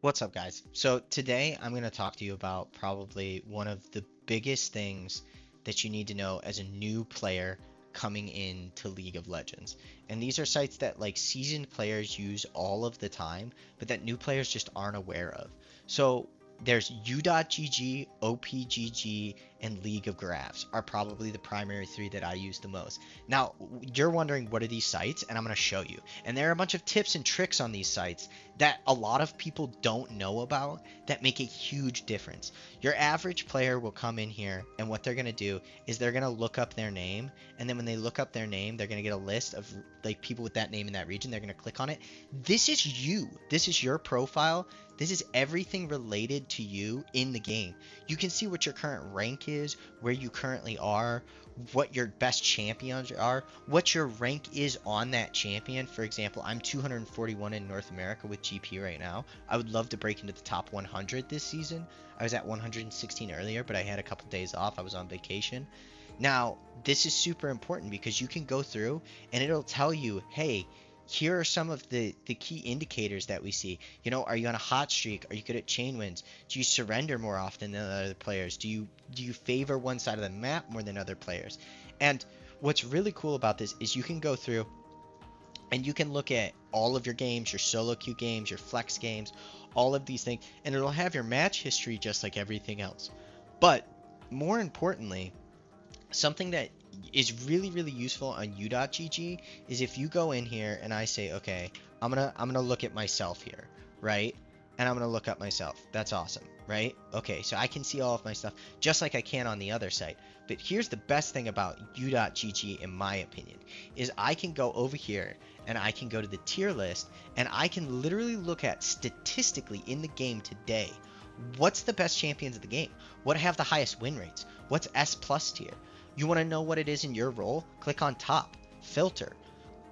What's up, guys? So, today I'm going to talk to you about probably one of the biggest things that you need to know as a new player coming into League of Legends. And these are sites that like seasoned players use all of the time, but that new players just aren't aware of. So, there's U.GG, OPGG, and League of Graphs are probably the primary three that I use the most. Now, you're wondering what are these sites, and I'm going to show you. And there are a bunch of tips and tricks on these sites that a lot of people don't know about that make a huge difference. Your average player will come in here, and what they're going to do is they're going to look up their name, and then when they look up their name, they're going to get a list of like people with that name in that region. They're going to click on it. This is you. This is your profile. This is everything related to you in the game. You can see what your current rank is, where you currently are, what your best champions are, what your rank is on that champion. For example, I'm 241 in North America with GP right now. I would love to break into the top 100 this season. I was at 116 earlier, but I had a couple days off. I was on vacation. Now, this is super important because you can go through and it'll tell you, hey, here are some of the key indicators that we see. Are you on a hot streak? Are you good at chain wins? Do you surrender more often than other players? Do you favor one side of the map more than other players? And what's really cool about this is you can go through and you can look at all of your games, your solo queue games, your flex games, all of these things, and it'll have your match history just like everything else. But more importantly, something that is really really useful on u.gg is if you go in here and I say, okay, I'm gonna look at myself here, right? And I'm gonna look up myself. That's awesome, right? Okay, so I can see all of my stuff just like I can on the other site. But here's the best thing about u.gg in my opinion is I can go over here and I can go to the tier list and I can literally look at statistically in the game today what's the best champions of the game, what have the highest win rates, what's S plus tier. You want to know what it is in your role? Click on top, filter,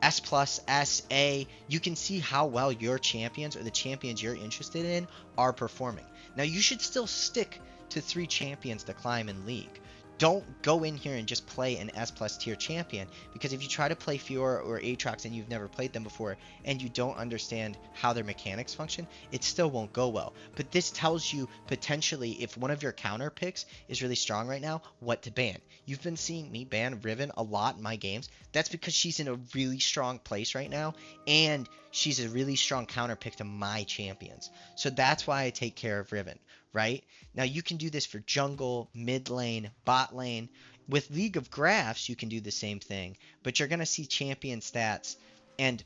S plus, S, A. You can see how well your champions or the champions you're interested in are performing. Now, you should still stick to 3 champions to climb in League. Don't go in here and just play an S plus tier champion, because if you try to play Fiora or Aatrox and you've never played them before and you don't understand how their mechanics function, it still won't go well. But this tells you potentially if one of your counter picks is really strong right now, what to ban. You've been seeing me ban Riven a lot in my games. That's because she's in a really strong place right now and she's a really strong counter pick to my champions. So that's why I take care of Riven, right? Now you can do this for jungle, mid lane, bot lane. With League of Graphs, you can do the same thing, but you're going to see champion stats and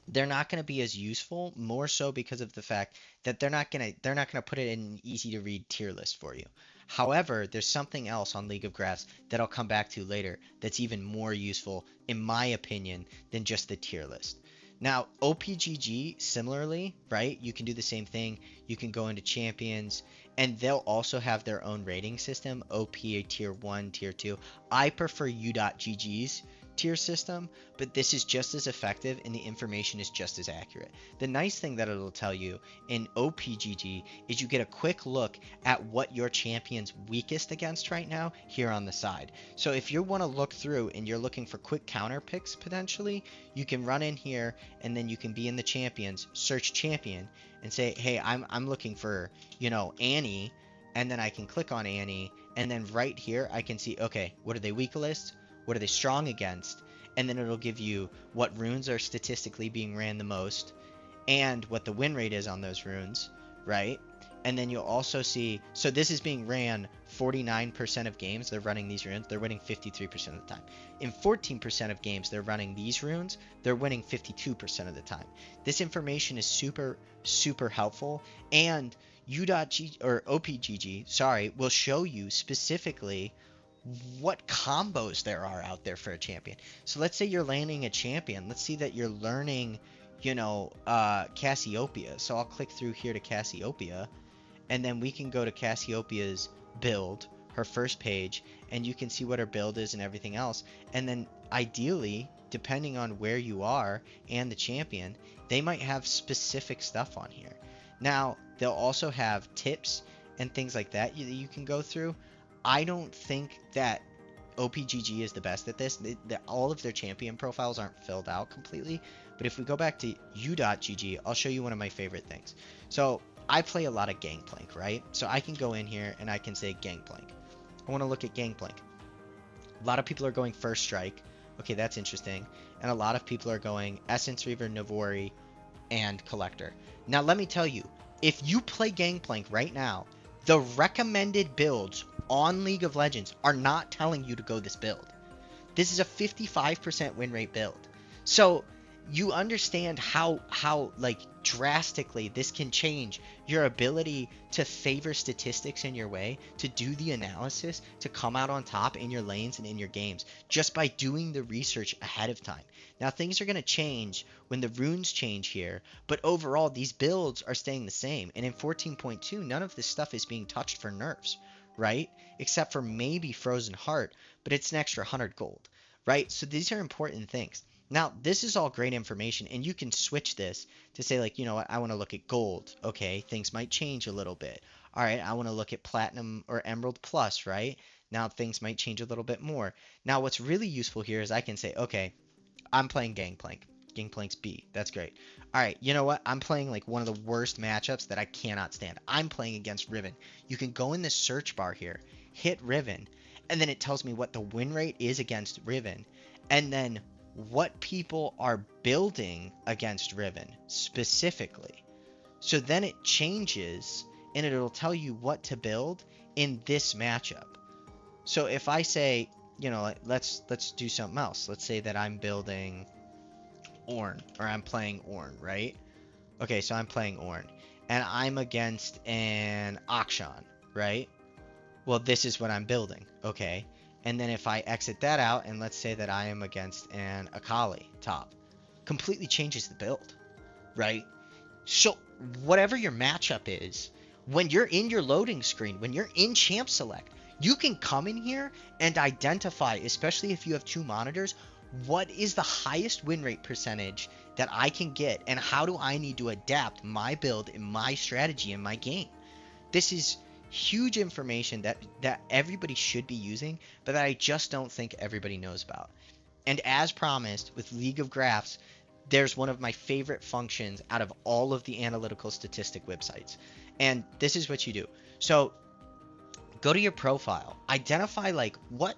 they're not going to be as useful, more so because of the fact that they're not going to put it in an easy to read tier list for you. However, there's something else on League of Graphs that I'll come back to later that's even more useful in my opinion than just the tier list. Now, OPGG, similarly, right? You can do the same thing. You can go into champions, and they'll also have their own rating system, OP tier 1, tier 2. I prefer U.GG's tier system, but this is just as effective and the information is just as accurate. The nice thing that it'll tell you in OPGG is you get a quick look at what your champion's weakest against right now here on the side. So if you want to look through and you're looking for quick counter picks potentially, you can run in here and then you can be in the champions, search champion and say, hey, I'm looking for, Annie, and then I can click on Annie, and then right here I can see, okay, what are they weakest? What are they strong against? And then it'll give you what runes are statistically being ran the most and what the win rate is on those runes, right? And then you'll also see, so this is being ran 49% of games, they're running these runes, they're winning 53% of the time. In 14% of games they're running these runes, they're winning 52% of the time. This information is super, super helpful, and U.G or OPGG, sorry, will show you specifically what combos there are out there for a champion. So let's say you're landing a champion. Let's see that you're learning, Cassiopeia. So I'll click through here to Cassiopeia, and then we can go to Cassiopeia's build, her first page, and you can see what her build is and everything else. And then ideally, depending on where you are and the champion, they might have specific stuff on here. Now, they'll also have tips and things like that you can go through. I don't think that OPGG is the best at this. All of their champion profiles aren't filled out completely. But if we go back to u.gg, I'll show you one of my favorite things. So I play a lot of Gangplank, right? So I can go in here and I can say Gangplank. I want to look at Gangplank. A lot of people are going First Strike. Okay, that's interesting. And a lot of people are going Essence Reaver, Navori, and Collector. Now, let me tell you, if you play Gangplank right now, the recommended builds on League of Legends are not telling you to go this build. This is a 55% win rate build. So you understand how like drastically this can change your ability to favor statistics in your way, to do the analysis, to come out on top in your lanes and in your games just by doing the research ahead of time. Now things are going to change when the runes change here, but overall these builds are staying the same. And in 14.2, none of this stuff is being touched for nerfs, right? Except for maybe Frozen Heart, but it's an extra 100 gold, right? So these are important things. Now, this is all great information, and you can switch this to say, like, you know what, I want to look at gold. Okay, things might change a little bit. All right, I want to look at platinum or emerald plus, right? Now, things might change a little bit more. Now, what's really useful here is I can say, okay, I'm playing Gangplank. Gangplank's B. That's great. All right, you know what? I'm playing like one of the worst matchups that I cannot stand. I'm playing against Riven. You can go in this search bar here, hit Riven, and then it tells me what the win rate is against Riven, and then what people are building against Riven specifically. So then it changes and it'll tell you what to build in this matchup. So if I say, you know, let's do something else. Let's say that I'm building Ornn, or I'm playing Ornn, right? Okay, so I'm playing Ornn and I'm against an Akshan, right? Well, this is what I'm building, okay? And then if I exit that out, and let's say that I am against an Akali top, completely changes the build, right? So whatever your matchup is, when you're in your loading screen, when you're in champ select, you can come in here and identify, especially if you have two monitors, what is the highest win rate percentage that I can get, and how do I need to adapt my build and my strategy in my game. This is huge information that everybody should be using, but that I just don't think everybody knows about. And as promised, with League of Graphs, there's one of my favorite functions out of all of the analytical statistic websites. And this is what you do. So go to your profile, identify like what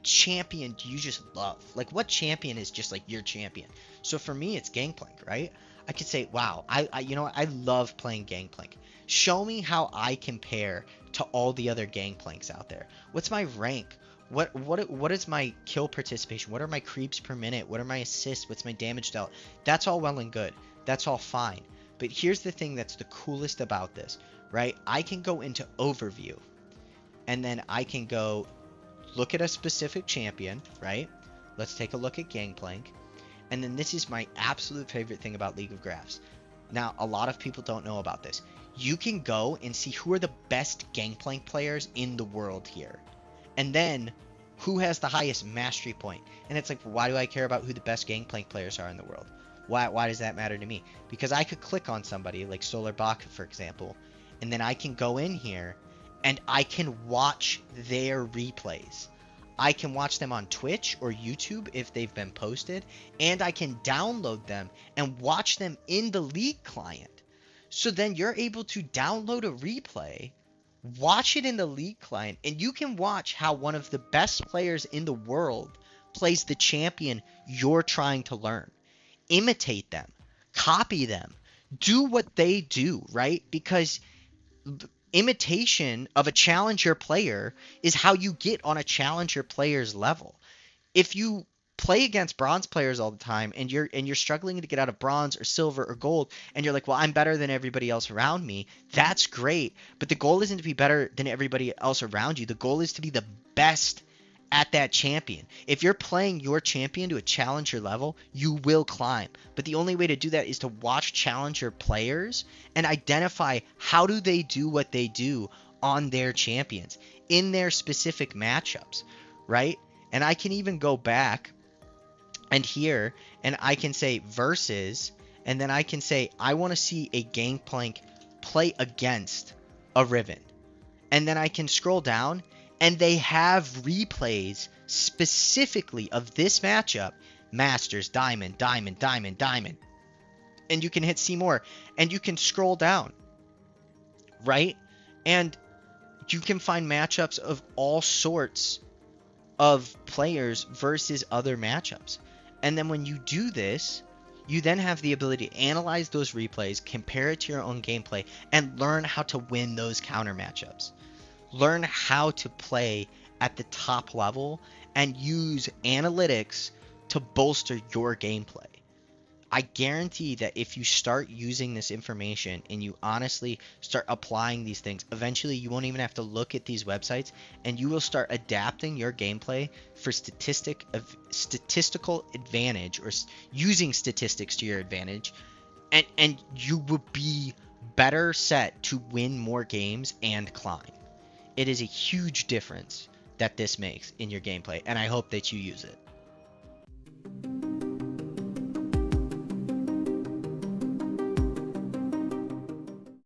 champion do you just love? Like what champion is just like your champion? So for me, it's Gangplank, right? I could say, wow, I you know what? I love playing Gangplank. Show me how I compare to all the other Gangplanks out there. What's my rank? What is my kill participation? What are my creeps per minute? What are my assists? What's my damage dealt? That's all well and good. That's all fine. But here's the thing that's the coolest about this, right? I can go into overview, and then I can go look at a specific champion, right? Let's take a look at Gangplank. And then this is my absolute favorite thing about League of Graphs. Now, a lot of people don't know about this. You can go and see who are the best Gangplank players in the world here. And then who has the highest mastery point. And it's like, why do I care about who the best Gangplank players are in the world? Why does that matter to me? Because I could click on somebody like Solar Baka, for example, and then I can go in here and I can watch their replays. I can watch them on Twitch or YouTube if they've been posted, and I can download them and watch them in the League client. So then you're able to download a replay, watch it in the League client, and you can watch how one of the best players in the world plays the champion you're trying to learn. Imitate them, copy them, do what they do, right? Because imitation of a challenger player is how you get on a challenger player's level. If you play against bronze players all the time and you're struggling to get out of bronze or silver or gold, and you're like, well, I'm better than everybody else around me, that's great. But the goal isn't to be better than everybody else around you. The goal is to be the best at that champion. If you're playing your champion to a challenger level, you will climb. But the only way to do that is to watch challenger players and identify how do they do what they do on their champions in their specific matchups, right? And I can even go back and here, and I can say versus, and then I can say I want to see a Gangplank play against a Riven. And then I can scroll down, and they have replays specifically of this matchup, Masters, Diamond, Diamond, Diamond, Diamond. And you can hit see more, and you can scroll down, right? And you can find matchups of all sorts of players versus other matchups. And then when you do this, you then have the ability to analyze those replays, compare it to your own gameplay, and learn how to win those counter matchups. Learn how to play at the top level and use analytics to bolster your gameplay. I guarantee that if you start using this information and you honestly start applying these things, eventually you won't even have to look at these websites, and you will start adapting your gameplay for statistical advantage, or using statistics to your advantage, and you will be better set to win more games and climb. It is a huge difference that this makes in your gameplay, and I hope that you use it.